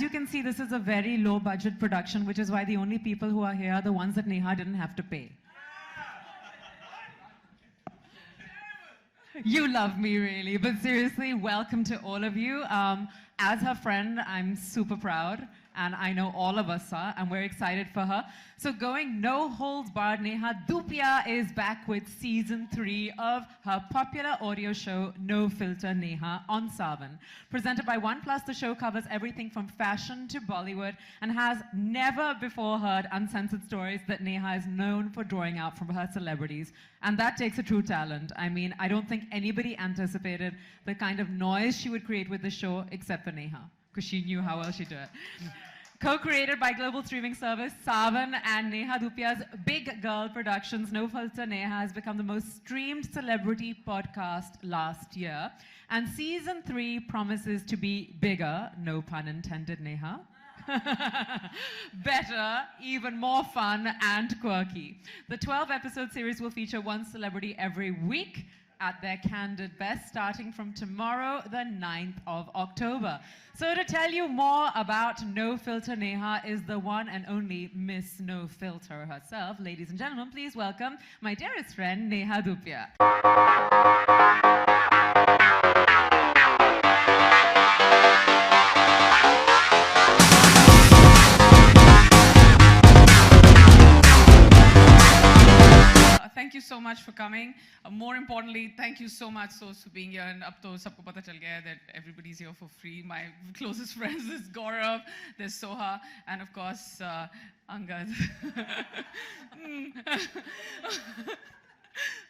you can see, this is a very low budget production, which is why the only people who are here are the ones that Neha didn't have to pay. You love me, really. But seriously, welcome to all of you. As her friend, I'm super proud. And I know all of us are, and we're excited for her. So going no holds barred, Neha Dhupia is back with season 3 of her popular audio show, No Filter Neha, on Saavn. Presented by OnePlus, the show covers everything from fashion to Bollywood and has never before heard uncensored stories that Neha is known for drawing out from her celebrities. And that takes a true talent. I mean, I don't think anybody anticipated the kind of noise she would create with the show except for Neha, because she knew how well she'd do it. Co-created by global streaming service Saavn and Neha Dhupia's Big Girl Productions, No Filter Neha has become the most streamed celebrity podcast last year. And season 3 promises to be bigger, no pun intended, Neha. Better, even more fun and quirky. The 12-episode series will feature one celebrity every week at their candid best, starting from tomorrow, the 9th of October. So to tell you more about No Filter Neha is the one and only Miss No Filter herself. Ladies and gentlemen, please welcome my dearest friend, Neha Dhupia. Thank you so much for coming. More importantly, thank you so much for being here. And up to sabko pata chal gaya that everybody's here for free. My closest friends is Gaurav, there's Soha, and of course Angad.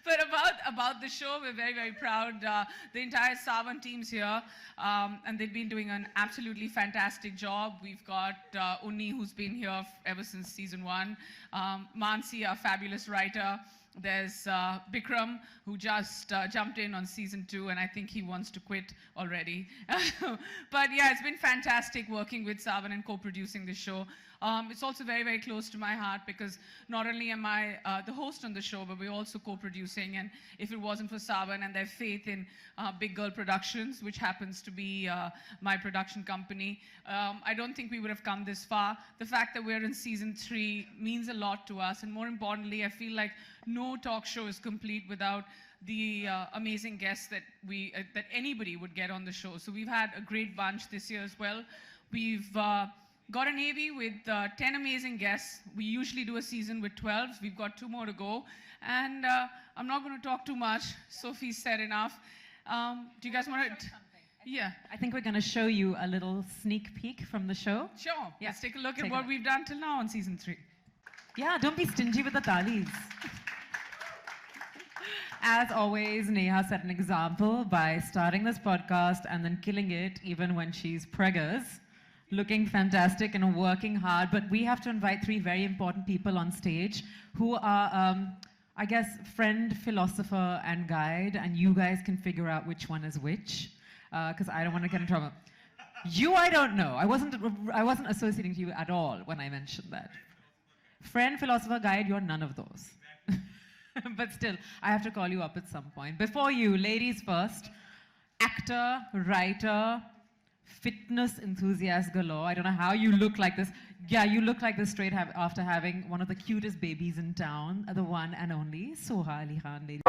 But about the show, we're very, very proud. The entire Saavn team's here, and they've been doing an absolutely fantastic job. We've got Unni, who's been here ever since season 1. Mansi, a fabulous writer. There's Bikram, who just jumped in on season 2, and I think he wants to quit already. But yeah, it's been fantastic working with Saavn and co-producing the show. It's also very, very close to my heart because not only am I the host on the show, but we're also co-producing. And if it wasn't for Saavn and their faith in Big Girl Productions, which happens to be my production company, I don't think we would have come this far. The fact that we're in season 3 means a lot to us. And more importantly, I feel like no talk show is complete without the amazing guests that that anybody would get on the show. So we've had a great bunch this year as well. We've got a navy with 10 amazing guests. We usually do a season with 12. We've got 2 more to go. And I'm not going to talk too much. Sophie said enough. Do you guys want to? Yeah. I think we're going to show you a little sneak peek from the show. Sure. Yeah. Let's take a look at what we've done till now on season 3. Yeah, don't be stingy with the talis. As always, Neha set an example by starting this podcast and then killing it even when she's preggers. Looking fantastic and working hard, but we have to invite 3 very important people on stage who are, I guess, friend, philosopher, and guide, and you guys can figure out which one is which, because I don't want to get in trouble. You, I don't know. I wasn't associating to you at all when I mentioned that. Friend, philosopher, guide, you're none of those. But still, I have to call you up at some point. Before you, ladies first, actor, writer, fitness enthusiast galore. I don't know how you look like this. Yeah, you look like this straight after having one of the cutest babies in town, the one and only Soha Ali Khan, ladies.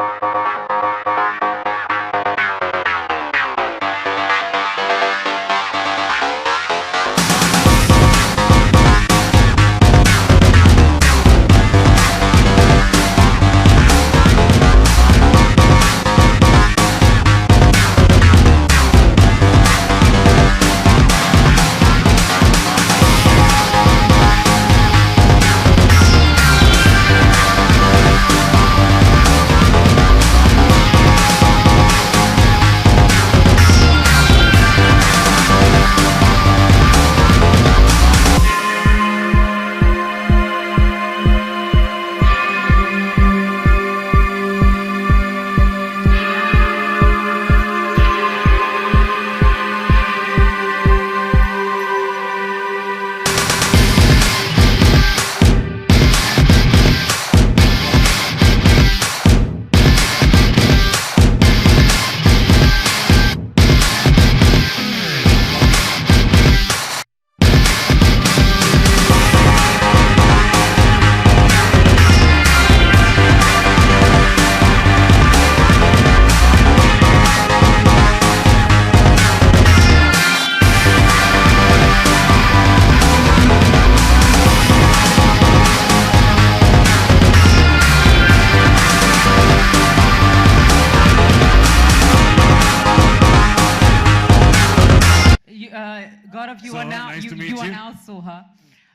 Nice to meet You are you. now Soha.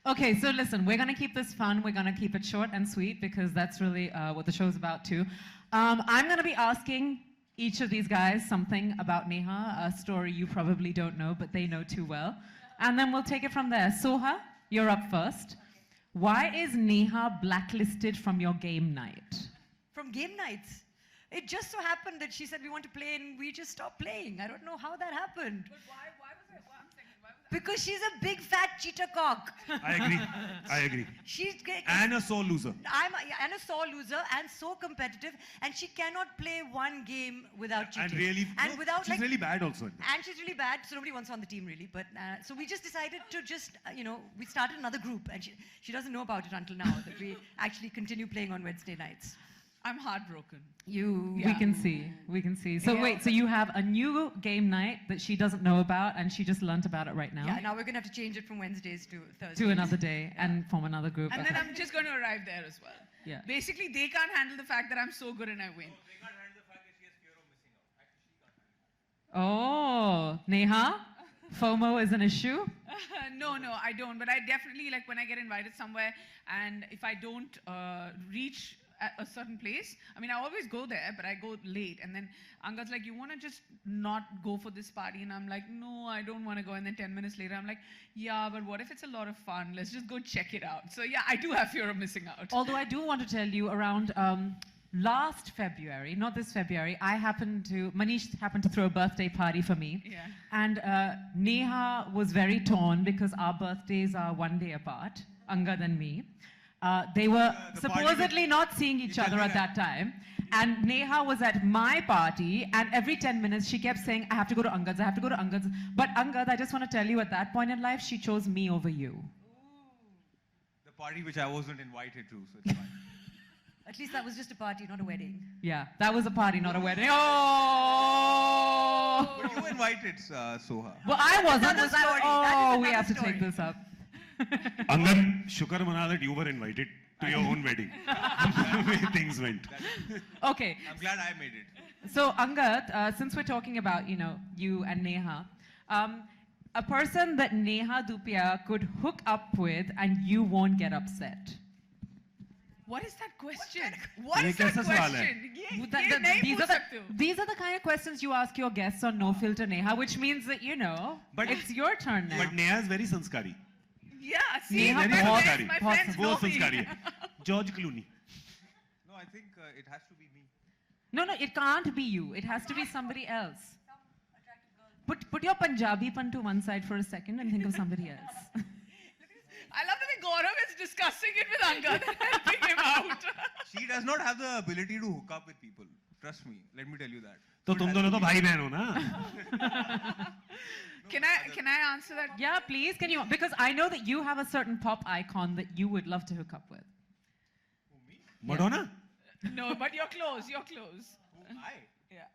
Okay, so listen, we're going to keep this fun. We're going to keep it short and sweet because that's really what the show's about too. I'm going to be asking each of these guys something about Neha, a story you probably don't know, but they know too well. And then we'll take it from there. Soha, you're up first. Why is Neha blacklisted from your game night? From game nights. It just so happened that she said we want to play and we just stopped playing. I don't know how that happened. But why was it? I'm thinking, why was that? Because she's a big fat cheetah cock. I agree. She's And a sore loser. and a sore loser and so competitive, and she cannot play one game without cheating. And really, and without she's really bad also. And she's really bad, so nobody wants her on the team really. But so we just decided to we started another group, and she doesn't know about it until now that we actually continue playing on Wednesday nights. I'm heartbroken. We can see. We can see. So Yeah. wait, so you have a new game night that she doesn't know about and she just learnt about it right now? Yeah, now we're going to have to change it from Wednesdays to Thursdays. To another day and form another group. And Okay. then I'm just going to arrive there as well. Yeah. Basically, they can't handle the fact that I'm so good and I win. Oh, Neha, FOMO is an issue? No, I don't. But I definitely, like, when I get invited somewhere and if I don't reach at a certain place, I mean, I always go there, but I go late. And then Angad's like, you want to just not go for this party? And I'm like, no, I don't want to go. And then 10 minutes later, I'm like, yeah, but what if it's a lot of fun? Let's just go check it out. So yeah, I do have fear of missing out. Although I do want to tell you around last February, not this February, Manish happened to throw a birthday party for me. Yeah. And Neha was very torn because our birthdays are one day apart, Angad and me. They were the party supposedly not seeing each tell other me at that. that time. And Neha was at my party, and every 10 minutes she kept saying, I have to go to Angad's, I have to go to Angad's. But Angad, I just want to tell you, at that point in life, she chose me over you. The party which I wasn't invited to, so it's fine. At least that was just a party, not a wedding. Yeah, that was a party, not a wedding. Oh! But you invited Soha. Well, I wasn't. another Was I? story. Oh, That is we have to another take story. this up. Angad, shukar mana that you were invited to your own wedding. The way things went. Okay, I'm glad I made it. so Angad, since we're talking about, you and Neha, a person that Neha Dupia could hook up with and you won't get upset. What is that question? Ye What is that kaisa sawal hai? question? Ye nahi These pooch are the, sakte ho. these are the kind of questions you ask your guests on No Filter Neha, which means that, But- it's your turn now. But Neha is very sanskari. Yeah, see, Neha my Very बहुत- friends, sanskari. my friends know बहुत me. sanskari hai. George Clooney. No, I think it has to be me. No, it can't be you. It has to be somebody else. Put your Punjabi-pan to one side for a second and think of somebody else. I love the way Gaurav is discussing it with Angad and helping him out. She does not have the ability to hook up with people. Trust me. Let me tell you that. तो तुम दोनों तो भाई बहन हो ना? Can I answer that? Yeah, please, can you? Because I know that you have a certain pop icon that you would love to hook up with. Madonna? No, but you're close. You're close. Who? I? Yeah.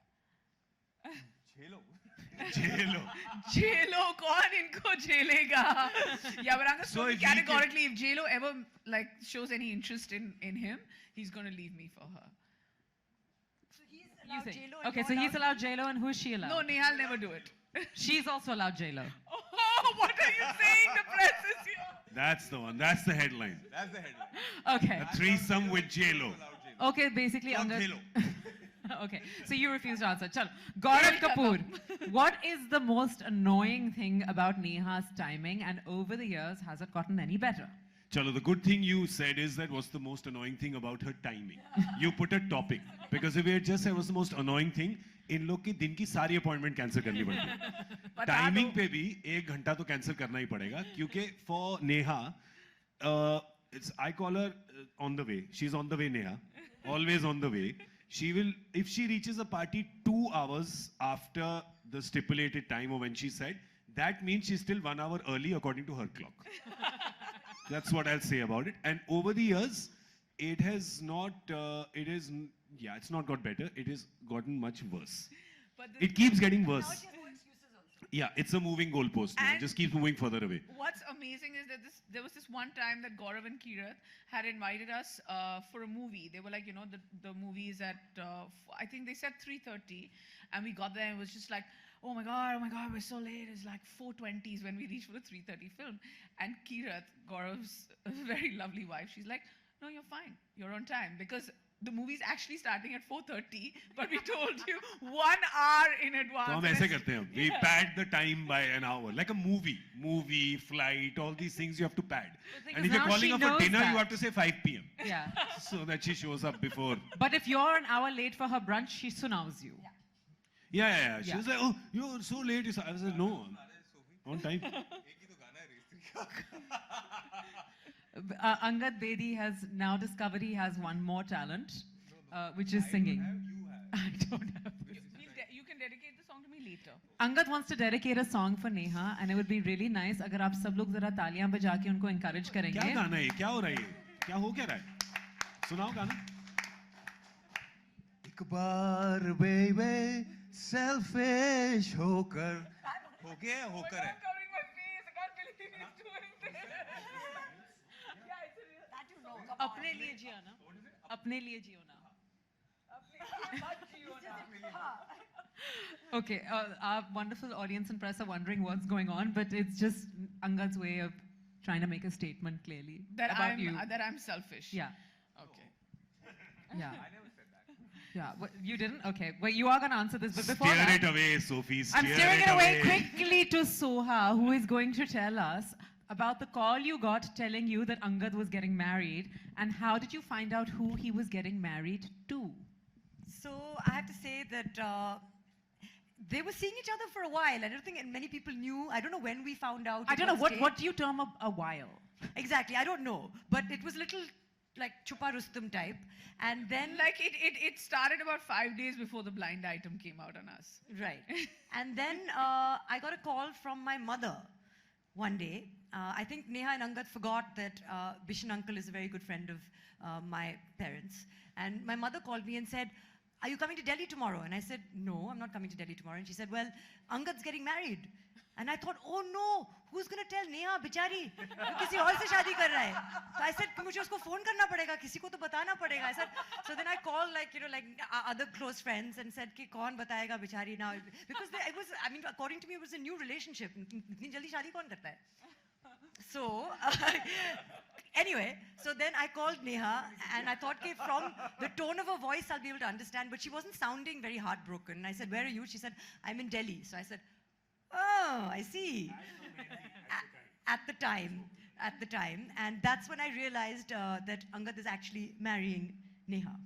J-Lo. J-Lo. JLo, kaun inko jailega? Yeah, but I'm just So so if he categorically, if JLo ever like shows any interest in him, he's gonna leave me for her. So he's You allowed think? J-Lo and Okay, you're so he's allowed J-Lo and who's she allowed? No, Nehal never do it. She's also allowed J-Lo. Oh, what are you saying? The press is here. That's the one. That's the headline. That's the headline. Okay. A threesome with J-Lo. Allowed J-Lo. Okay, basically, Fuck Angad. J-Lo. Okay, so you refuse to answer. Chalo. Gaurav Kapoor, what is the most annoying thing about Neha's timing, and over the years, has it gotten any better? Chalo, the good thing you said is that what's the most annoying thing about her timing. You put a topic. Because if you had just said what's the most annoying thing, इन लोग की दिन की सारी appointment cancel करनी पड़ती है timing पे भी 1 घंटा तो कैंसिल करना ही पड़ेगा क्योंकि for Neha it's I call her on the way she is on the way Neha always on the way she will if she reaches a party 2 hours after the stipulated time or when she said that means she's still 1 hour early according to her clock. That's what I'll say about it. And over the years it has not it's not got better, it has gotten much worse. But It keeps getting worse. Now she has more excuses also. Yeah, it's a moving goalpost. Now. It And- just keeps moving further away. What's amazing is that there was this one time that Gaurav and Kirat had invited us for a movie. They were like, the movie is at, I think they said 3:30, and we got there and it was just like, oh my God, we're so late. It's like 4:20 when we reached for the 3:30 film. And Kirat, Gaurav's very lovely wife, she's like, no, you're fine. You're on time. Because the movie's actually starting at 4:30, but we told you 1 hour in advance. तो हम ऐसे करते हैं. We pad the time by an hour, like a movie, flight, all these things you have to pad. thing And is if you're now calling she her for knows dinner, that. you have to say 5 p.m. Yeah. so that she shows up before. But if you're an hour late for her brunch, she sunaus you. Yeah. She Yeah. was like, oh, you're so late. I was like, no, on time. Angad Bedi has now discovered he has one more talent, which is singing. I don't have. You can dedicate the song to me later. Angad wants to dedicate a song for Neha, and it would be really nice अगर आप सब लोग जरा तालियां बजा के उनको encourage क्या करेंगे. गाना है? क्या हो रहा है? क्या हो क्या रहा है? सुनाओ गाना. एक बार बेबे selfish होकर हो गया होकर है Covering my face. I can't believe he's doing this. Yeah, it's a real. अपने लिए जियो ना. अपने लिए जियो ना. Okay, our wonderful audience and press are wondering what's going on, but it's just Angad's way of trying to make a statement clearly about you. That I'm selfish. Yeah, Okay. yeah. Yeah, what, you didn't? Okay, well, you are going to answer this, but before Steer that, it away, Sophie. I'm steering it away quickly to Soha, who is going to tell us about the call you got telling you that Angad was getting married, and how did you find out who he was getting married to? So I have to say that they were seeing each other for a while. I don't think many people knew. I don't know when we found out. I it don't know, on what stage. do you term a while? Exactly, I don't know. But it was a little like Chupa Rustum type. And then, Like it started about 5 days before the blind item came out on us. right. And then I got a call from my mother one day. I think Neha and Angad forgot that Bishan uncle is a very good friend of my parents. And my mother called me and said, are you coming to Delhi tomorrow? And I said, no, I'm not coming to Delhi tomorrow. And she said, well, Angad's getting married. And I thought, oh no, who's going to tell Neha, bichari? वो किसी और से शादी कर रहा है. So I said, मुझे उसको phone करना पड़ेगा, किसी को तो बताना पड़ेगा. I said, so then I called like other close friends and said कि कौन बताएगा बिचारी now? Because it was, I mean, according to me, it was a new relationship. इतनी जल्दी शादी कौन करता है? So, anyway, so then I called Neha and I thought okay, from the tone of her voice I'll be able to understand, but she wasn't sounding very heartbroken. I said, where are you? She said, I'm in Delhi. So I said, oh, I see. At the time. And that's when I realized that Angad is actually marrying Neha.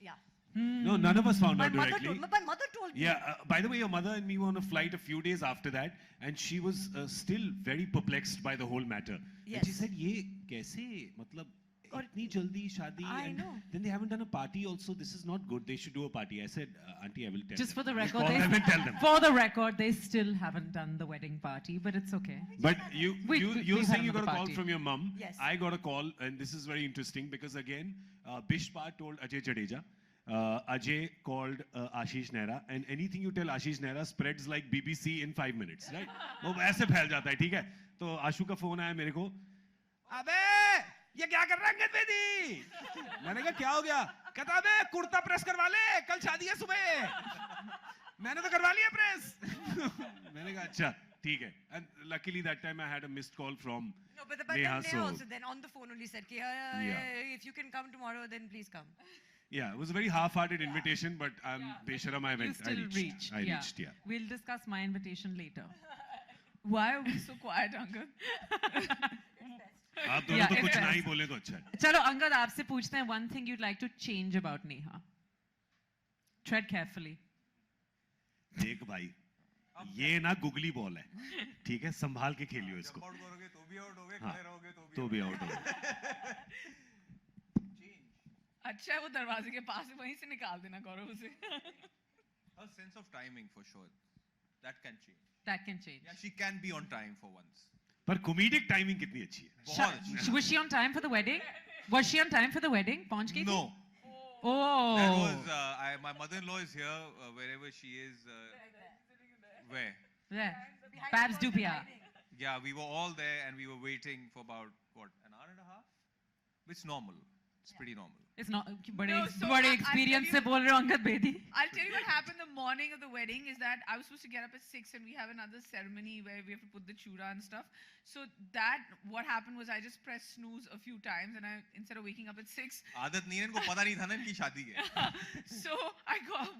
Yeah. No, none of us found My out mother, directly. my mother told me. Yeah, by the way, your mother and me were on a flight a few days after that, and she was still very perplexed by the whole matter. And she Yes. said, "ये कैसे? मतलब इतनी जल्दी शादी?" I and know. then they haven't done a party also. This is not good. They should do a party. I said, "Auntie, I will tell." Just them. for the I'll record, call them and tell them. for the record, they still haven't done the wedding party, but it's okay. But you We've saying had you got a another call party. from your mum. Yes. I got a call, and this is very interesting because again, Bishpa told Ajay Jadeja. Ajay called Ashish Nehra, and anything you tell Ashish Nehra spreads like BBC in 5 minutes, right? वो ऐसे फैल जाता है, ठीक है? तो आशु का phone आया मेरे को. अबे ये क्या कर रहा है अंगद बेदी? मैंने कहा क्या हो गया? कहता अबे कुर्ता प्रेस करवा ले, कल शादी है सुबह. मैंने तो करवा लिया प्रेस. मैंने कहा अच्छा ठीक है. And luckily that time I had a missed call from No, but then Neha. Neha also then on the phone only said, कि, Yeah. if you can come tomorrow, then please come. Yeah, it was a very half-hearted invitation, but Besharam, I You went. still reached. I reached, yeah. We'll discuss my invitation later. Why are we so quiet, Angad? आप दोनों Yeah, तो it's कुछ ना best. ही बोले तो अच्छा है. चलो अंगद आपसे पूछते हैं one thing you'd like to change about Neha. Tread carefully. देख भाई, ये ना गुगली बॉल है, ठीक है? संभाल के खेलियो इसको. Jump out करोगे तो भी out होगे, हाँ, खड़े रहोगे तो भी आउट हो. अच्छा है वो दरवाजे के पास है, वहीं से निकाल देना गौरव उसे. A sense of timing for sure. That can change. That can change. Yeah, she can be on time for once. पर comedic timing कितनी अच्छी है. बहुत अच्छी. Was she on time for the wedding? Was she on time for the wedding? पहुंच गई थी? No. Oh. That was my mother-in-law is here wherever she is. Where? There. Babs Dupia. Yeah, we were all there and we were waiting for about, what, an hour and a half? It's normal. It's pretty normal. It's not No, so बड़े I'll experience tell से बोल रहे हो Angad Bedi. I'll tell you what happened the morning of the wedding is that I was supposed to get up at 6 and we have another ceremony where we have to put the chura and stuff. So what happened was I just pressed snooze a few times and instead of waking up at 6, आदत नहीं है इनको पता नहीं था ना इनकी शादी है. so I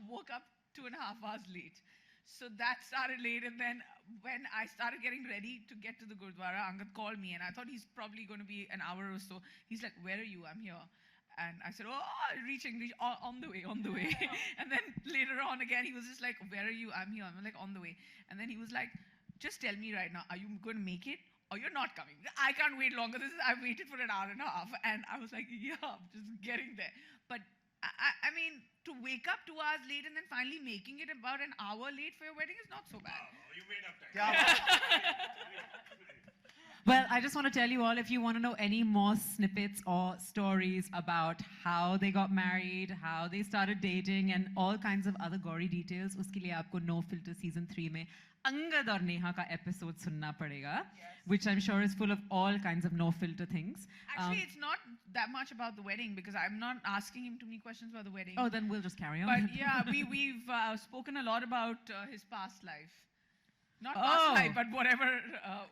woke up 2.5 hours late. So that started late, and then when I started getting ready to get to the Gurdwara, Angad called me, and I thought he's probably going to be an hour or so. He's like, "Where are you? I'm here." And I said, "Oh, reaching, on the way, on the way." And then later on again, he was just like, "Where are you? I'm here." I'm like, "On the way." And then he was like, "Just tell me right now, are you going to make it? Or you're not coming? I can't wait longer. I've waited for an hour and a half." And I was like, "Yeah, I'm just getting there." But I mean, to wake up 2 hours late and then finally making it about an hour late for your wedding is not so bad. You made up time. Well, I just want to tell you all, if you want to know any more snippets or stories about how they got married, how they started dating, and all kinds of other gory details, उसके लिए आपको No Filter Season 3 में अंगद और नेहा का episode सुनना पड़ेगा, which I'm sure is full of all kinds of no filter things. Actually, it's not that much about the wedding because I'm not asking him too many questions about the wedding. Oh, then we'll just carry on. But yeah, we've spoken a lot about his past life. Not past Oh. life, but whatever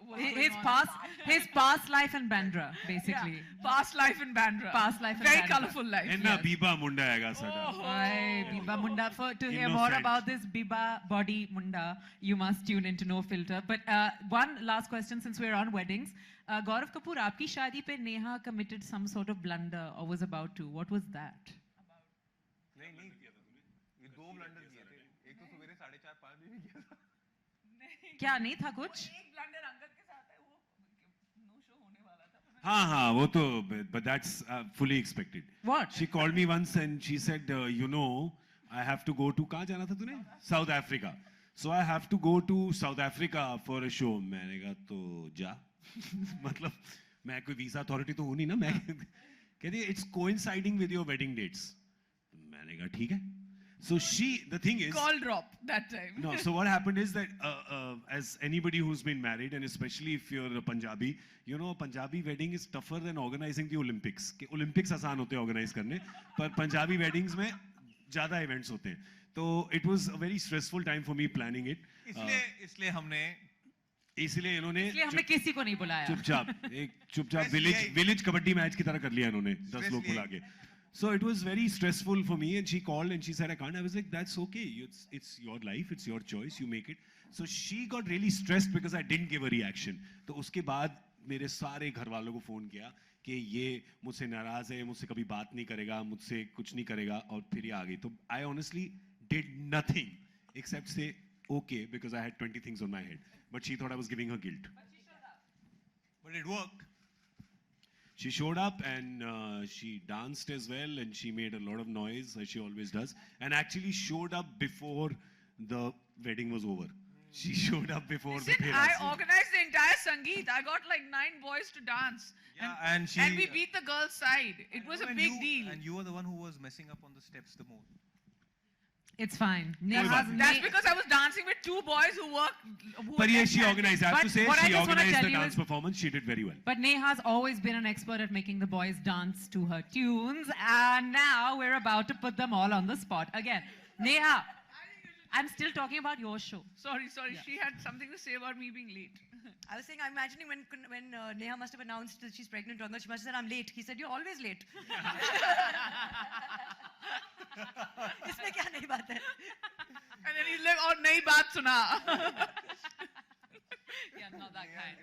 was his going on. past life in Bandra, basically. Yeah, past life in Bandra. Past life in Very Bandra. colourful life. Enna yes. Biba Munda aega sada. Oh. Hi, Biba Munda. To hear more Innocent. about this Biba body Munda, you must tune into No Filter. But one last question, since we're on weddings. Gaurav Kapoor, आपकी शादी पे Neha committed some sort of blunder or was about to. What was that? नहीं नहीं ये दो blunder किए थे. एक तो सवेरे 4:30-5 बजे किया था. क्या नहीं था कुछ? एक blunder अंगद के साथ है वो no show होने वाला था. हाँ, वो तो, but that's fully expected. What? She called me once and she said, you know, I have to go to, कहाँ जाना था तूने? South Africa. So I have to go to South Africa for a show. मैंने कहा तो जा. मतलब मैं कोई visa authority तो हूँ नहीं ना. मैं कहती है it's coinciding with your wedding dates. मैंने कहा ठीक है. So the thing is. Call drop that time. No, so what happened is that as anybody who's been married, and especially if you're a Punjabi, you know, Punjabi wedding is tougher than organizing the Olympics. कि Olympics आसान होते हैं organize करने, पर Punjabi weddings में ज़्यादा events होते हैं. तो it was a very stressful time for me planning it. इसलिए हमने इसलिए हमने किसी को नहीं बुलाया. चुपचाप village कबड्डी मैच की तरह कर लिया इन्होंने 10 लोग बुला के. So it was very stressful for me, and she called and she said, I can't. I was like, that's okay. It's your life, it's your choice, you make it. So she got really stressed because I didn't give a reaction. तो उसके बाद मेरे सारे घर वालों को phone किया कि ये मुझसे नाराज है, मुझसे कभी बात नहीं करेगा, मुझसे कुछ नहीं करेगा, और फिर ये आ गई. तो I honestly did nothing except say okay because I had 20 things on my head. But she thought I was giving her guilt. But it worked. She showed up and she danced as well and she made a lot of noise as she always does, and actually showed up before the wedding was over. She showed up before the Listen, Bheras. I organized the entire Sangeet. I got like 9 boys to dance. Yeah, and we beat the girls' side. It was a big deal. And you were the one who was messing up on the steps the most. It's fine. That's because I was dancing with 2 boys who were. But yes, she organized. I have But to say, what I she just wanna organized tell the you dance is- performance. She did very well. But Neha's always been an expert at making the boys dance to her tunes, and now we're about to put them all on the spot again. Neha, I'm still talking about your show. Sorry. She had something to say about me being late. I was saying, I'm imagining when Neha must have announced that she's pregnant to Angad, she must have said, I'm late. He said, you're always late. इसमें क्या नई बात है? And then he's like, oh, nahi baat suna. Yeah, not that kind.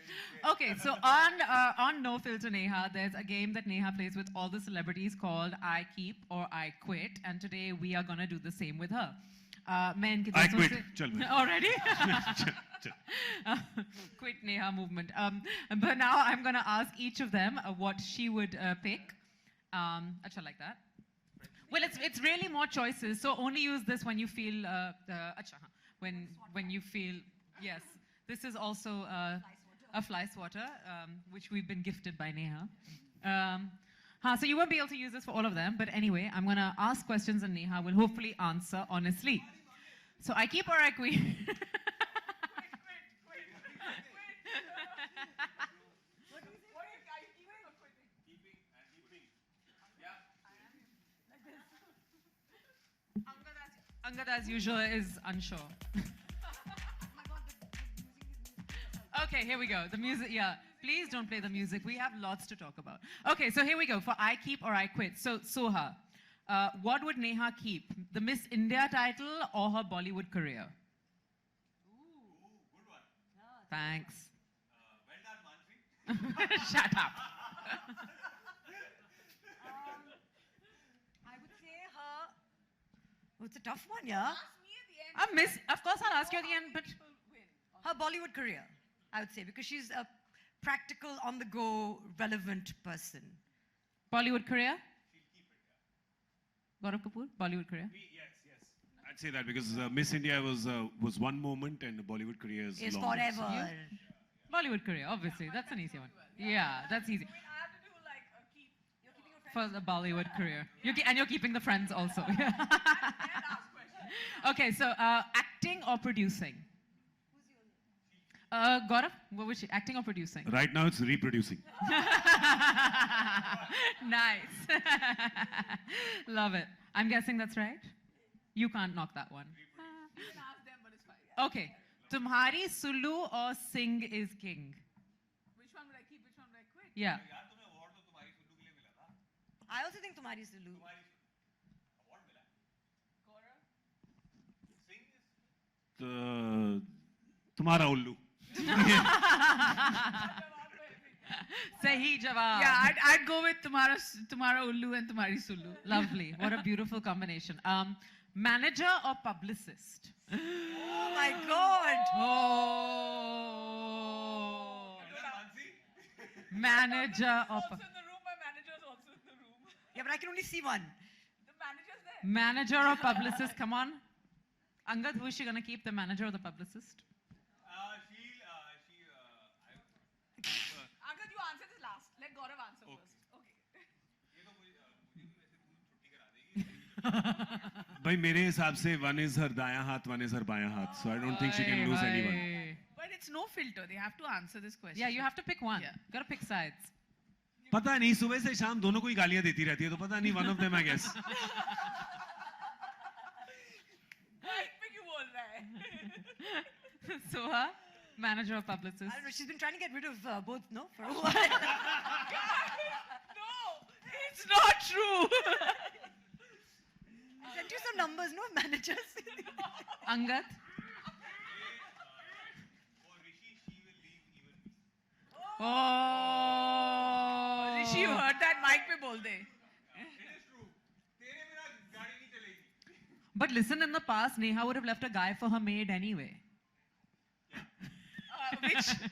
Okay, so on No Filter Neha, there's a game that Neha plays with all the celebrities called I Keep or I Quit, and today we are going to do the same with her. मैं इनके I दोस्तों quit. से- चल भाई. Already? Chal. Quit Neha movement. But now I'm going to ask each of them what she would pick. Acha, like that. Well, it's really more choices, so only use this when you feel acha, when you feel yes. This is also a fly swatter, which we've been gifted by Neha. So you won't be able to use this for all of them, but anyway, I'm going to ask questions and Neha will hopefully answer honestly. So I keep or I quit. Angad, as usual, is unsure. Okay, here we go. The music, yeah. Please don't play the music. We have lots to talk about. Okay, so here we go for I Keep or I Quit. So, Soha, what would Neha keep? The Miss India title or her Bollywood career? Good one. Thanks. Well done, Mansi. Shut up. I would say her. Oh, it's a tough one, yeah. Of course, I'll ask you at the end, but Her Bollywood career, I would say, because she's a practical, on-the-go, relevant person. Bollywood career? Gaurav Kapoor, Bollywood career? Yes. I'd say that because Miss India was one moment and the Bollywood career is Is long. forever. Bollywood career, obviously. That's an easy one. Yeah, that's easy. I have to do like a keep. You're keeping your For the Bollywood career. And you're keeping the friends also. Okay, so acting or producing? Gaurav, what was she? Acting or producing? Right now it's reproducing. Nice. Love it. I'm guessing that's right? You can't knock that one. You can ask them, but it's fine. Okay. Tumhari Sulu or Singh is king? Which one would I keep? Which one would I quit? Yeah. I also think Tumhari Sulu. Gaurav? Tumhara Ullu. Sahi jawab. Yeah, I'd go with Tumhara Ullu and Tumhari Sulu. Lovely. What a beautiful combination. Manager or publicist? Oh my God! Oh. Manager or Also in the room, my manager is also in the room. Yeah, but I can only see one. The manager's there. manager or publicist? Come on. Angad, who is she gonna keep? The manager or the publicist? Angad, you answer this last. Let Gaurav answer first. Okay. भाई मेरे हिसाब से one is her दायां हाथ, one is her बायां हाथ. So I don't think she can lose anyone. But it's no filter. They have to answer this question. Yeah, you have to pick one. Yeah. Gotta pick sides. पता नहीं सुबह से शाम दोनों को ही गालियां देती रहती है तो पता नहीं one of them I guess. क्यों बोल रहा है? Soha, manager or publicist? I don't know. She's been trying to get rid of both, no? For a while. No, it's not true. I sent you some numbers, no? Managers. Angad? Oh. Rishi, you heard that? Mic पे बोल दे. But listen, in the past, Neha would have left a guy for her maid anyway.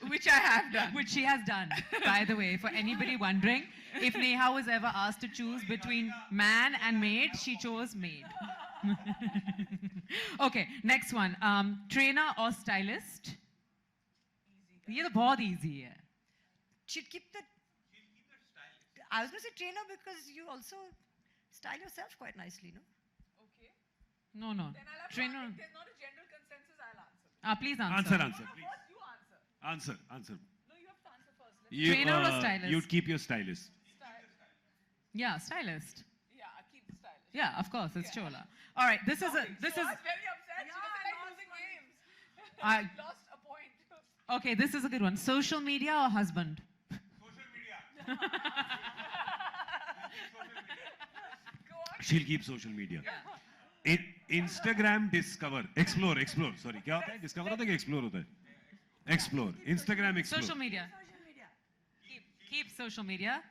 Which I have done. Which she has done, by the way. For anybody wondering, if Neha was ever asked to choose between man and maid, she chose maid. Okay, next one. Trainer or stylist? ये तो बहुत easy है. She'd keep the. I was going to say trainer because you also style yourself quite nicely, no? Okay. No, no. Then I'll have Trainer. to, if there's not a general consensus, I'll answer. Please answer. Answer. Please. What you answer? Answer. No, you have to answer first. Trainer or stylist? You'd keep your stylist. Yeah, stylist. Yeah, I keep the stylist. Yeah, of course, it's Chola. All right, this is She was very upset. I- She doesn't like losing games. Lost a point. okay, this is a good one. Social media or husband? Go on. She'll keep social media. Instagram explore. Sorry, क्या होता है? Discover होता है कि explore होता है? Explore. Instagram explore. Social media. Keep social media.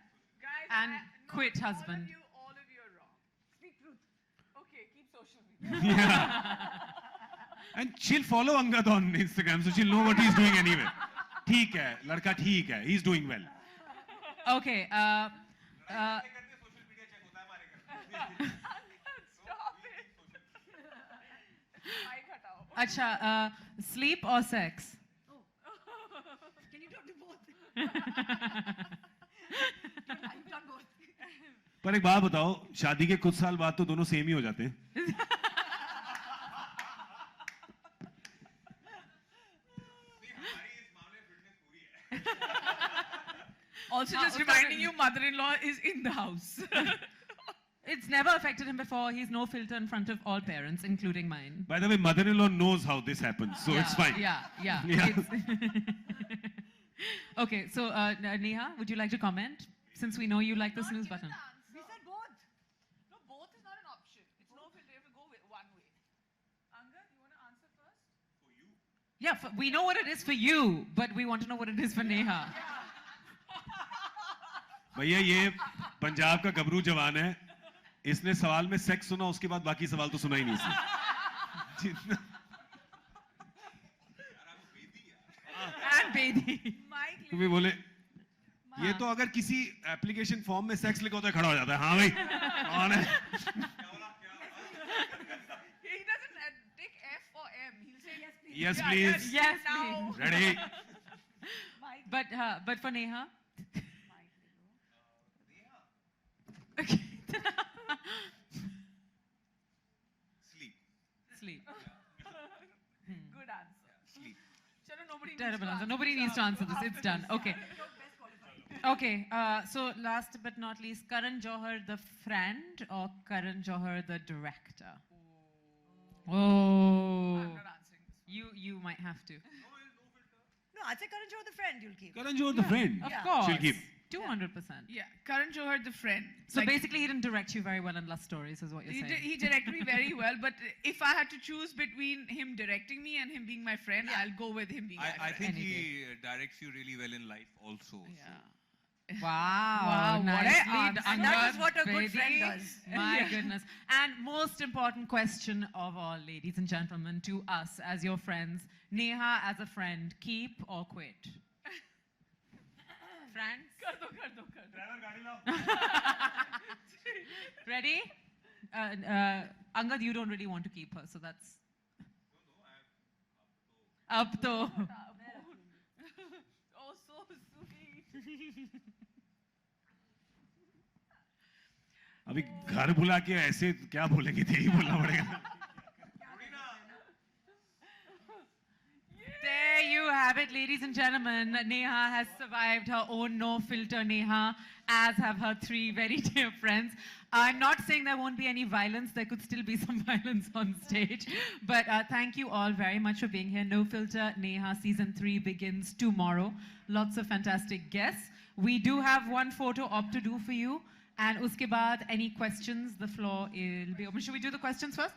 Guys, And quit husband. All of you are wrong. Speak truth. Okay, keep social media. And she'll follow Angad on Instagram, so she'll know what he's doing anyway. ठीक है, लड़का ठीक है. He's doing well. Okay. Stop it. Mic हटाओ. Acha, sleep or sex? Can you talk to both? पर एक बात बताओ, शादी के कुछ साल बाद तो दोनों सेम ही हो जाते हैं. Also, just reminding you, mother-in-law is in the house. It's never affected him before. He's no filter in front of all parents, including mine. By the way, mother-in-law knows how this happens, so it's fine. Yeah. Yeah. It's- Okay, so Neha, would you like to comment? Since we know you like the snooze button. We said both. No, both is not an option. It's no filter. You have to go with one way. Angad, you want to answer first? Yeah, we know what it is for you, but we want to know what it is for Neha. भैया ये पंजाब का गबरू जवान है इसने सवाल में sex सुना उसके बाद बाकी सवाल तो सुना ही नहीं इसने जितना And Bedi. Mike, तुम्हें बोले ये तो अगर किसी एप्लीकेशन फॉर्म में सेक्स लिखा होता है खड़ा हो जाता है हाँ भाई कौन है he doesn't take F or M. He'll say yes, please. Yes, Yeah, please. Yes, Now. Ready But for Neha. Okay. Sleep. Sleep. Good answer. Sleep. Chalo, nobody needs Terrible to answer. Nobody needs to answer this. It's done. Okay. Okay. So last but not least, Karan Johar the friend or Karan Johar the director? Oh. I'm not answering this. You might have to. No, I'd say Karan Johar the friend you'll keep. Karan Johar the friend Of Yeah. course. she'll keep 200%. Yeah, Karan Johar, the friend. So Like, basically, he didn't direct you very well in Lust Stories, is what you're saying. he directed me very well, but if I had to choose between him directing me and him being my friend, I'll go with him being my I friend. think Any he directs you really well in life also. Yeah. Wow. Wow, what nicely a answer. done, And that is what a good Bedi. friend does. My Yeah. goodness. And most important question of all, ladies and gentlemen, to us as your friends. Neha, as a friend, keep or quit? Friends? Kar do. Ready? Angad, you don't really want to keep her, so that's... Up to. Oh, so sweet. अभी घर बुला के ऐसे क्या बोलेंगे यही बोलना पड़ेगा There you have it, ladies and gentlemen. Neha has survived her own no filter Neha, as have her three very dear friends. I'm not saying there won't be any violence. There could still be some violence on stage. But thank you all very much for being here. No Filter Neha season 3 begins tomorrow. Lots of fantastic guests. We do have one photo op to do for you. And uske baad, any questions? The floor will be open. Should we do the questions first?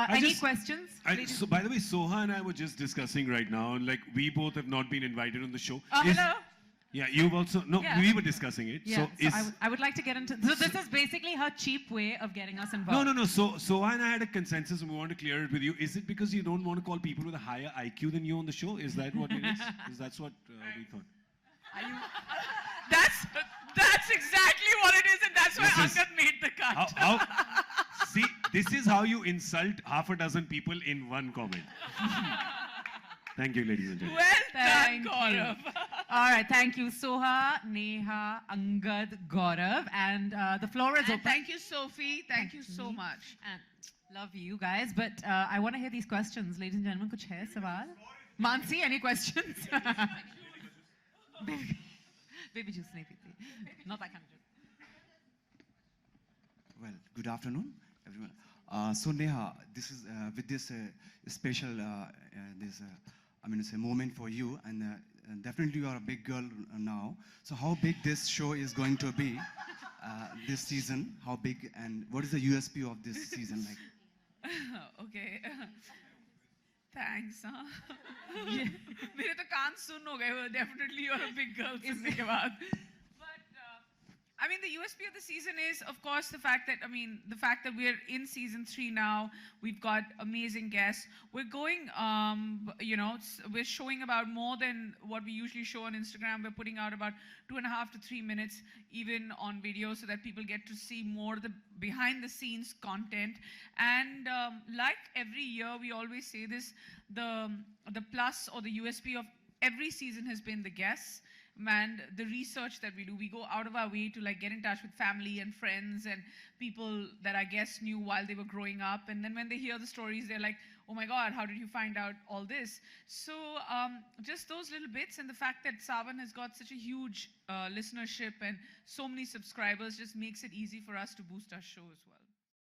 Any questions? Ladies- so by the way Soha and I were just discussing right now like we both have not been invited on the show hello. yeah you've also no Yeah. we were discussing it Yeah, so is I would like to get into... So this is basically her cheap way of getting us involved. no so Soha and I had a consensus and we want to clear it with you is it because you don't want to call people with a higher IQ than you on the show is that what it is that's what we thought That's exactly what it is, and that's why This is- Angad made the cut. see this is how you insult half a dozen people in one comment thank you ladies and gentlemen Well Thank done, you. Gaurav. All right, thank you, Soha, Neha, Angad, Gaurav, and the floor is And open. thank you, Sophie. Thank you so much. And love you guys, but I want to hear these questions, ladies and gentlemen. Kuch hai sawal? Mansi, any questions? Baby juice nahi peeti. Not that kind of juice. Well, good afternoon, everyone. So Neha, this is with this special it's a moment for you, and definitely you are a big girl now. So how big this show is going to be this season? How big, and what is the USP of this season like? Okay. Thanks. Huh? मेरे तो कान सुन हो गए. Definitely you're a big girl सुनने के बाद. But I mean, the USP of the season is, of course, the fact that we're in season 3 now. We've got amazing guests. We're going, we're showing about more than what we usually show on Instagram. We're putting out about 2.5 to 3 minutes, even on video, so that people get to see more the behind-the-scenes content. And like every year, we always say this: the plus or the USP of every season has been the guests. and the research that we do. We go out of our way to like get in touch with family and friends and people that our guests knew while they were growing up. And then when they hear the stories, they're like, oh my God, how did you find out all this? So just those little bits, and the fact that Sawan has got such a huge listenership and so many subscribers just makes it easy for us to boost our show as well.